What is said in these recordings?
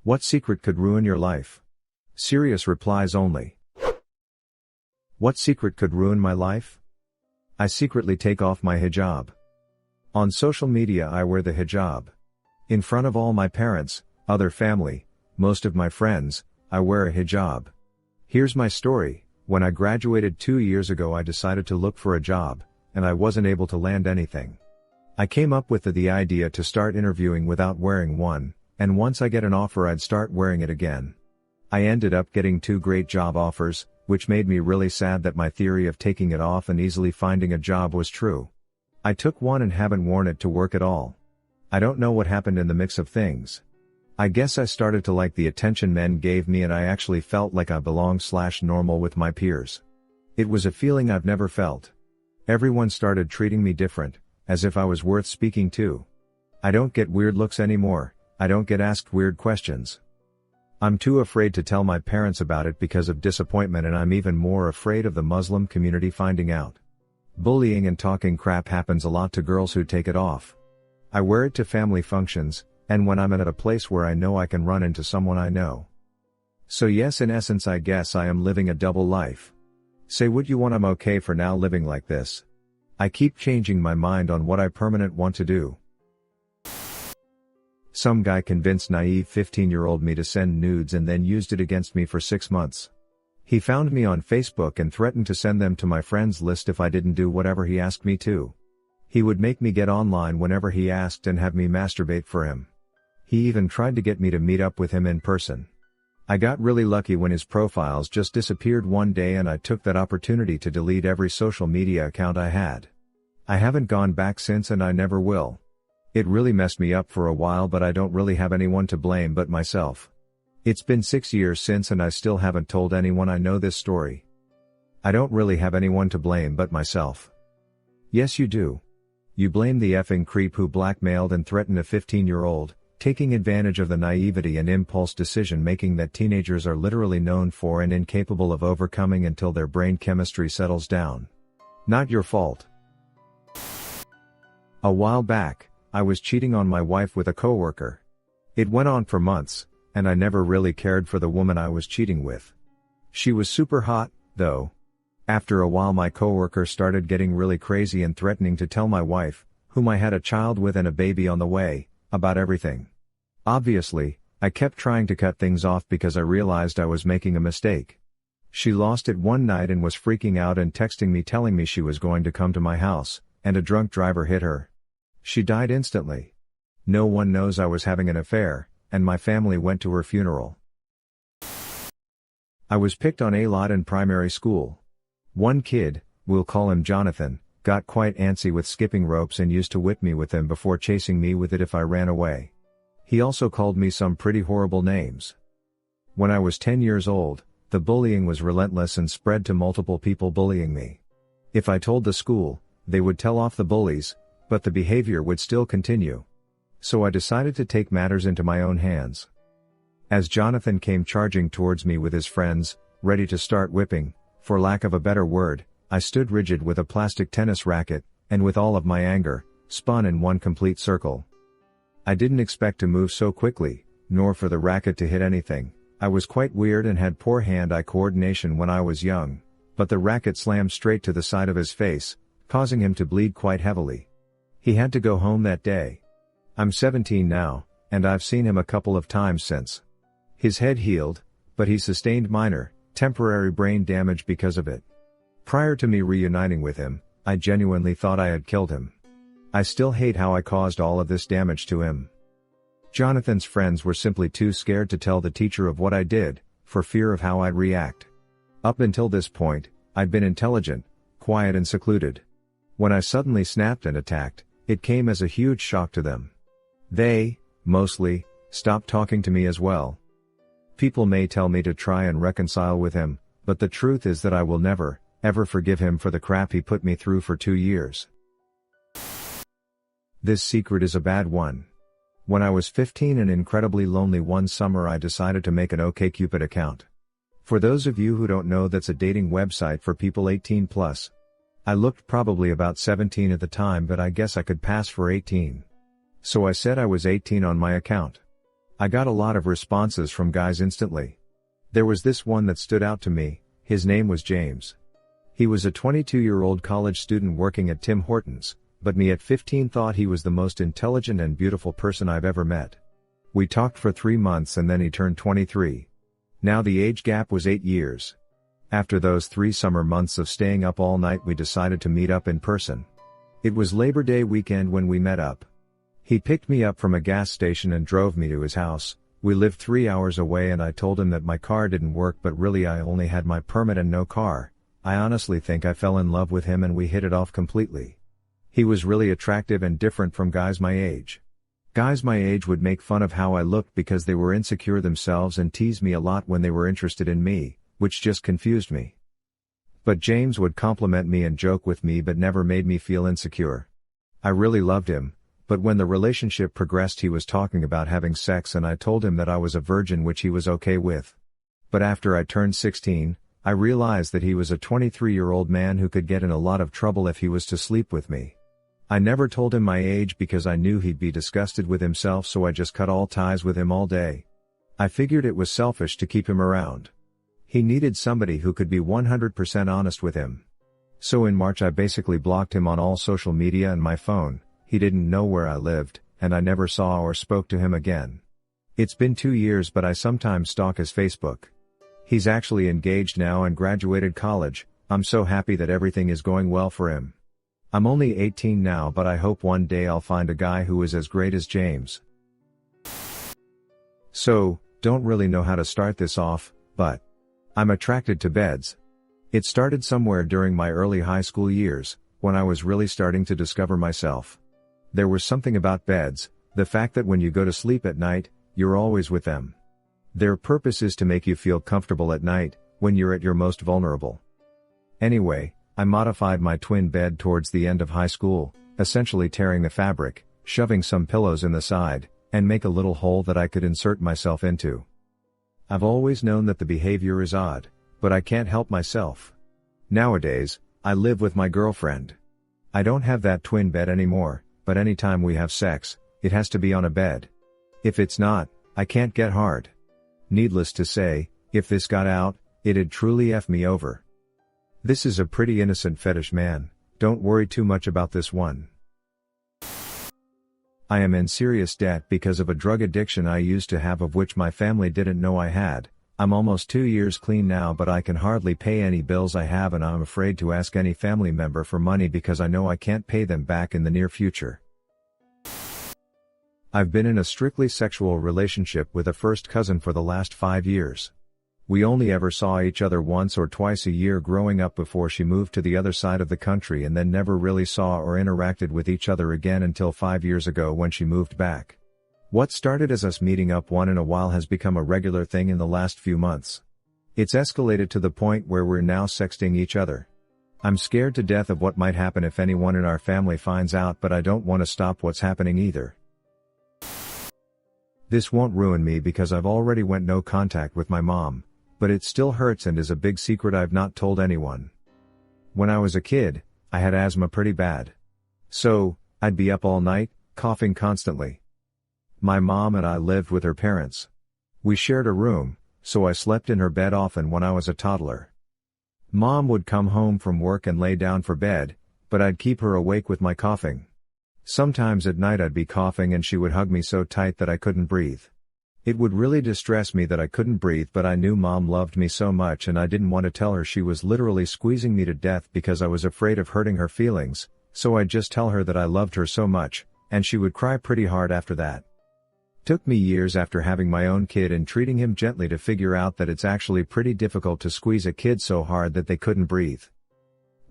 What secret could ruin your life? Serious replies only. What secret could ruin my life? I secretly take off my hijab. On social media I wear the hijab. In front of all my parents, other family, most of my friends, I wear a hijab. Here's my story. When I graduated 2 years ago I decided to look for a job, and I wasn't able to land anything. I came up with the idea to start interviewing without wearing one, and once I get an offer I'd start wearing it again. I ended up getting 2 great job offers, which made me really sad that my theory of taking it off and easily finding a job was true. I took one and haven't worn it to work at all. I don't know what happened in the mix of things. I guess I started to like the attention men gave me and I actually felt like I belonged/normal with my peers. It was a feeling I've never felt. Everyone started treating me different, as if I was worth speaking to. I don't get weird looks anymore, I don't get asked weird questions. I'm too afraid to tell my parents about it because of disappointment, and I'm even more afraid of the Muslim community finding out. Bullying and talking crap happens a lot to girls who take it off. I wear it to family functions, and when I'm at a place where I know I can run into someone I know. So yes, in essence I guess I am living a double life. Say what you want, I'm okay for now living like this. I keep changing my mind on what I permanent want to do. Some guy convinced naive 15-year-old me to send nudes and then used it against me for 6 months. He found me on Facebook and threatened to send them to my friends list if I didn't do whatever he asked me to. He would make me get online whenever he asked and have me masturbate for him. He even tried to get me to meet up with him in person. I got really lucky when his profiles just disappeared one day and I took that opportunity to delete every social media account I had. I haven't gone back since and I never will. It really messed me up for a while, but I don't really have anyone to blame but myself. It's been 6 years since and I still haven't told anyone I know this story. I don't really have anyone to blame but myself. Yes you do. You blame the effing creep who blackmailed and threatened a 15-year-old, taking advantage of the naivety and impulse decision-making that teenagers are literally known for and incapable of overcoming until their brain chemistry settles down. Not your fault. A while back, I was cheating on my wife with a coworker. It went on for months, and I never really cared for the woman I was cheating with. She was super hot, though. After a while my coworker started getting really crazy and threatening to tell my wife, whom I had a child with and a baby on the way, about everything. Obviously, I kept trying to cut things off because I realized I was making a mistake. She lost it one night and was freaking out and texting me telling me she was going to come to my house, and a drunk driver hit her. She died instantly. No one knows I was having an affair, and my family went to her funeral. I was picked on a lot in primary school. One kid, we'll call him Jonathan, got quite antsy with skipping ropes and used to whip me with them before chasing me with it if I ran away. He also called me some pretty horrible names. When I was 10 years old, the bullying was relentless and spread to multiple people bullying me. If I told the school, they would tell off the bullies, but the behavior would still continue. So I decided to take matters into my own hands. As Jonathan came charging towards me with his friends, ready to start whipping, for lack of a better word, I stood rigid with a plastic tennis racket, and with all of my anger, spun in one complete circle. I didn't expect to move so quickly, nor for the racket to hit anything. I was quite weird and had poor hand-eye coordination when I was young, but the racket slammed straight to the side of his face, causing him to bleed quite heavily. He had to go home that day. I'm 17 now, and I've seen him a couple of times since. His head healed, but he sustained minor, temporary brain damage because of it. Prior to me reuniting with him, I genuinely thought I had killed him. I still hate how I caused all of this damage to him. Jonathan's friends were simply too scared to tell the teacher of what I did, for fear of how I'd react. Up until this point, I'd been intelligent, quiet and secluded. When I suddenly snapped and attacked, it came as a huge shock to them. They, mostly, stopped talking to me as well. People may tell me to try and reconcile with him, but the truth is that I will never, ever forgive him for the crap he put me through for 2 years. This secret is a bad one. When I was 15 and incredibly lonely one summer I decided to make an OkCupid account. For those of you who don't know, that's a dating website for people 18 plus. I looked probably about 17 at the time, but I guess I could pass for 18. So I said I was 18 on my account. I got a lot of responses from guys instantly. There was this one that stood out to me. His name was James. He was a 22-year-old college student working at Tim Hortons, but me at 15 thought he was the most intelligent and beautiful person I've ever met. We talked for 3 months and then he turned 23. Now the age gap was 8 years. After those 3 summer months of staying up all night, we decided to meet up in person. It was Labor Day weekend when we met up. He picked me up from a gas station and drove me to his house. We lived 3 hours away and I told him that my car didn't work, but really I only had my permit and no car. I honestly think I fell in love with him and we hit it off completely. He was really attractive and different from guys my age. Guys my age would make fun of how I looked because they were insecure themselves and tease me a lot when they were interested in me, which just confused me. But James would compliment me and joke with me but never made me feel insecure. I really loved him, but when the relationship progressed he was talking about having sex and I told him that I was a virgin, which he was okay with. But after I turned 16, I realized that he was a 23-year-old man who could get in a lot of trouble if he was to sleep with me. I never told him my age because I knew he'd be disgusted with himself, so I just cut all ties with him all day. I figured it was selfish to keep him around. He needed somebody who could be 100% honest with him. So in March I basically blocked him on all social media and my phone. He didn't know where I lived, and I never saw or spoke to him again. It's been 2 years, but I sometimes stalk his Facebook. He's actually engaged now and graduated college. I'm so happy that everything is going well for him. I'm only 18 now, but I hope one day I'll find a guy who is as great as James. So, don't really know how to start this off, but I'm attracted to beds. It started somewhere during my early high school years, when I was really starting to discover myself. There was something about beds, the fact that when you go to sleep at night, you're always with them. Their purpose is to make you feel comfortable at night, when you're at your most vulnerable. Anyway, I modified my twin bed towards the end of high school, essentially tearing the fabric, shoving some pillows in the side, and make a little hole that I could insert myself into. I've always known that the behavior is odd, but I can't help myself. Nowadays, I live with my girlfriend. I don't have that twin bed anymore, but anytime we have sex, it has to be on a bed. If it's not, I can't get hard. Needless to say, if this got out, it'd truly F me over. This is a pretty innocent fetish, man, don't worry too much about this one. I am in serious debt because of a drug addiction I used to have, of which my family didn't know I had. I'm almost 2 years clean now, but I can hardly pay any bills I have and I'm afraid to ask any family member for money because I know I can't pay them back in the near future. I've been in a strictly sexual relationship with a first cousin for the last 5 years. We only ever saw each other once or twice a year growing up before she moved to the other side of the country, and then never really saw or interacted with each other again until 5 years ago when she moved back. What started as us meeting up once in a while has become a regular thing in the last few months. It's escalated to the point where we're now sexting each other. I'm scared to death of what might happen if anyone in our family finds out, but I don't want to stop what's happening either. This won't ruin me because I've already went no contact with my mom, but it still hurts and is a big secret I've not told anyone. When I was a kid, I had asthma pretty bad. So, I'd be up all night, coughing constantly. My mom and I lived with her parents. We shared a room, so I slept in her bed often when I was a toddler. Mom would come home from work and lay down for bed, but I'd keep her awake with my coughing. Sometimes at night I'd be coughing and she would hug me so tight that I couldn't breathe. It would really distress me that I couldn't breathe, but I knew Mom loved me so much and I didn't want to tell her she was literally squeezing me to death because I was afraid of hurting her feelings, so I'd just tell her that I loved her so much, and she would cry pretty hard after that. Took me years after having my own kid and treating him gently to figure out that it's actually pretty difficult to squeeze a kid so hard that they couldn't breathe.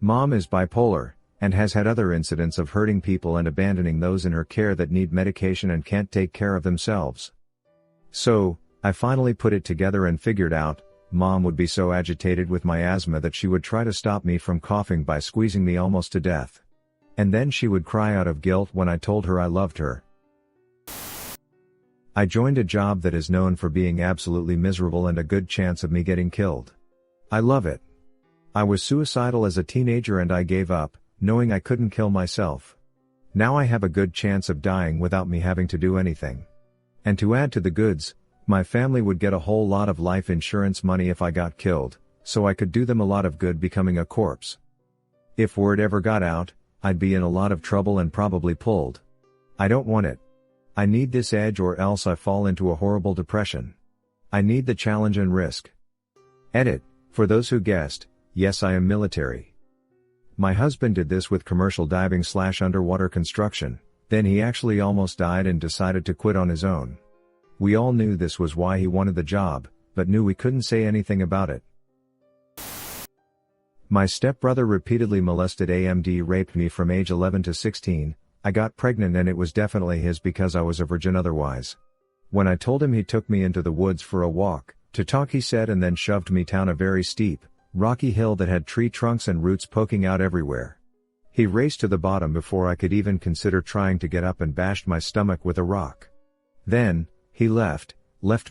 Mom is bipolar, and has had other incidents of hurting people and abandoning those in her care that need medication and can't take care of themselves. So, I finally put it together and figured out, Mom would be so agitated with my asthma that she would try to stop me from coughing by squeezing me almost to death. And then she would cry out of guilt when I told her I loved her. I joined a job that is known for being absolutely miserable and a good chance of me getting killed. I love it. I was suicidal as a teenager and I gave up, knowing I couldn't kill myself. Now I have a good chance of dying without me having to do anything. And to add to the goods, my family would get a whole lot of life insurance money if I got killed, so I could do them a lot of good becoming a corpse. If word ever got out, I'd be in a lot of trouble and probably pulled. I don't want it. I need this edge or else I fall into a horrible depression. I need the challenge and risk. Edit, for those who guessed, yes, I am military. My husband did this with commercial diving/underwater construction, then he actually almost died and decided to quit on his own. We all knew this was why he wanted the job, but knew we couldn't say anything about it. My stepbrother repeatedly molested and raped me from age 11 to 16, I got pregnant and it was definitely his because I was a virgin otherwise. When I told him, he took me into the woods for a walk, to talk he said, and then shoved me down a very steep, rocky hill that had tree trunks and roots poking out everywhere. He raced to the bottom before I could even consider trying to get up and bashed my stomach with a rock. Then, he left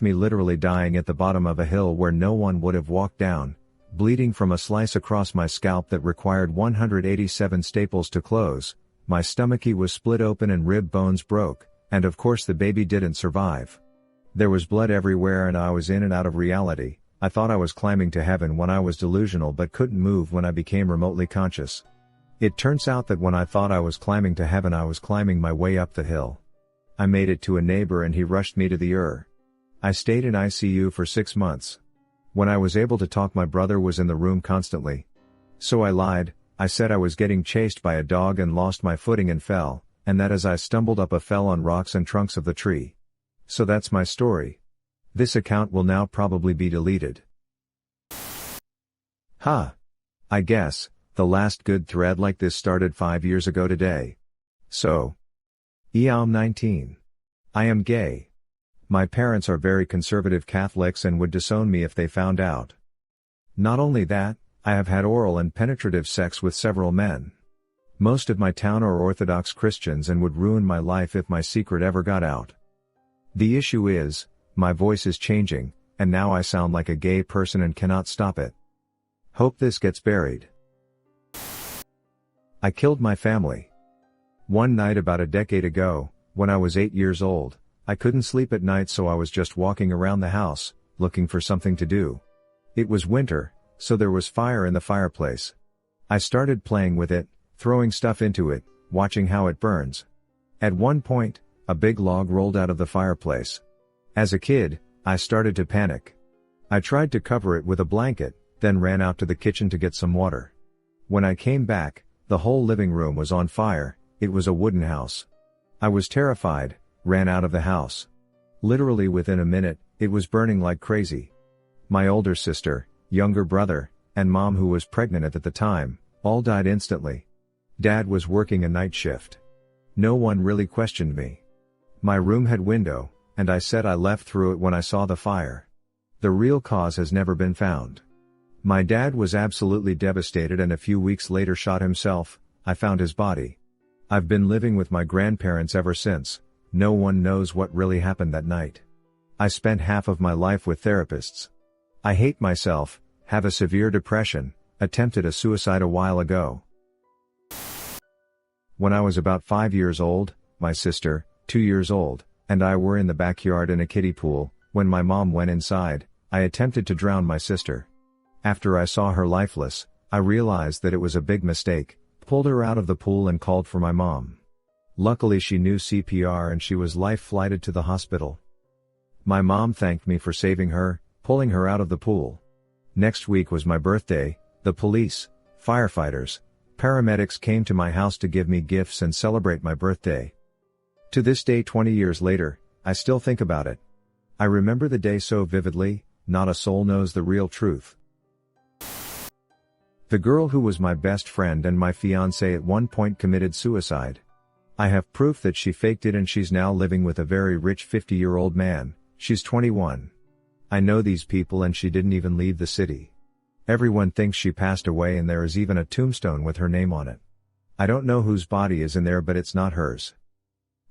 me literally dying at the bottom of a hill where no one would have walked down, bleeding from a slice across my scalp that required 187 staples to close, my stomach was split open and rib bones broke, and of course the baby didn't survive. There was blood everywhere and I was in and out of reality. I thought I was climbing to heaven when I was delusional but couldn't move when I became remotely conscious. It turns out that when I thought I was climbing to heaven, I was climbing my way up the hill. I made it to a neighbor and he rushed me to the ER. I stayed in ICU for 6 months. When I was able to talk, my brother was in the room constantly. So I lied, I said I was getting chased by a dog and lost my footing and fell, and that as I stumbled up I fell on rocks and trunks of the tree. So that's my story. This account will now probably be deleted. I guess, the last good thread like this started 5 years ago today. So. I'm 19. I am gay. My parents are very conservative Catholics and would disown me if they found out. Not only that, I have had oral and penetrative sex with several men. Most of my town are Orthodox Christians and would ruin my life if my secret ever got out. The issue is, my voice is changing, and now I sound like a gay person and cannot stop it. Hope this gets buried. I killed my family. One night about a decade ago, when I was 8 years old, I couldn't sleep at night, so I was just walking around the house, looking for something to do. It was winter, so there was fire in the fireplace. I started playing with it, throwing stuff into it, watching how it burns. At one point, a big log rolled out of the fireplace. As a kid, I started to panic. I tried to cover it with a blanket, then ran out to the kitchen to get some water. When I came back, the whole living room was on fire. It was a wooden house. I was terrified, ran out of the house. Literally within a minute, it was burning like crazy. My older sister, younger brother, and mom, who was pregnant at the time, all died instantly. Dad was working a night shift. No one really questioned me. My room had window, and I said I left through it when I saw the fire. The real cause has never been found. My dad was absolutely devastated and a few weeks later shot himself. I found his body. I've been living with my grandparents ever since. No one knows what really happened that night. I spent half of my life with therapists. I hate myself, have a severe depression, attempted a suicide a while ago. When I was about 5 years old, my sister, 2 years old, and I were in the backyard in a kiddie pool. When my mom went inside, I attempted to drown my sister. After I saw her lifeless, I realized that it was a big mistake, pulled her out of the pool and called for my mom. Luckily she knew CPR and she was life-flighted to the hospital. My mom thanked me for saving her, pulling her out of the pool. Next week was my birthday. The police, firefighters, paramedics came to my house to give me gifts and celebrate my birthday. To this day, 20 years later, I still think about it. I remember the day so vividly. Not a soul knows the real truth. The girl who was my best friend and my fiancée at one point committed suicide. I have proof that she faked it and she's now living with a very rich 50-year-old man. She's 21. I know these people and she didn't even leave the city. Everyone thinks she passed away and there is even a tombstone with her name on it. I don't know whose body is in there, but it's not hers.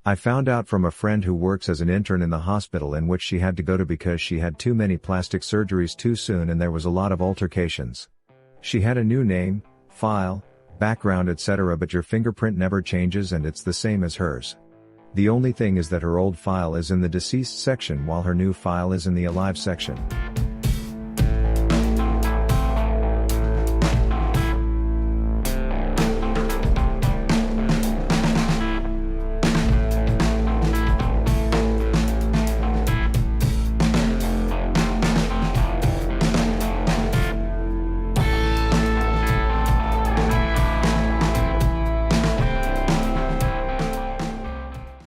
I found out from a friend who works as an intern in the hospital in which she had to go to because she had too many plastic surgeries too soon and there was a lot of altercations. She had a new name, file, background, etc., but your fingerprint never changes and it's the same as hers. The only thing is that her old file is in the deceased section while her new file is in the alive section.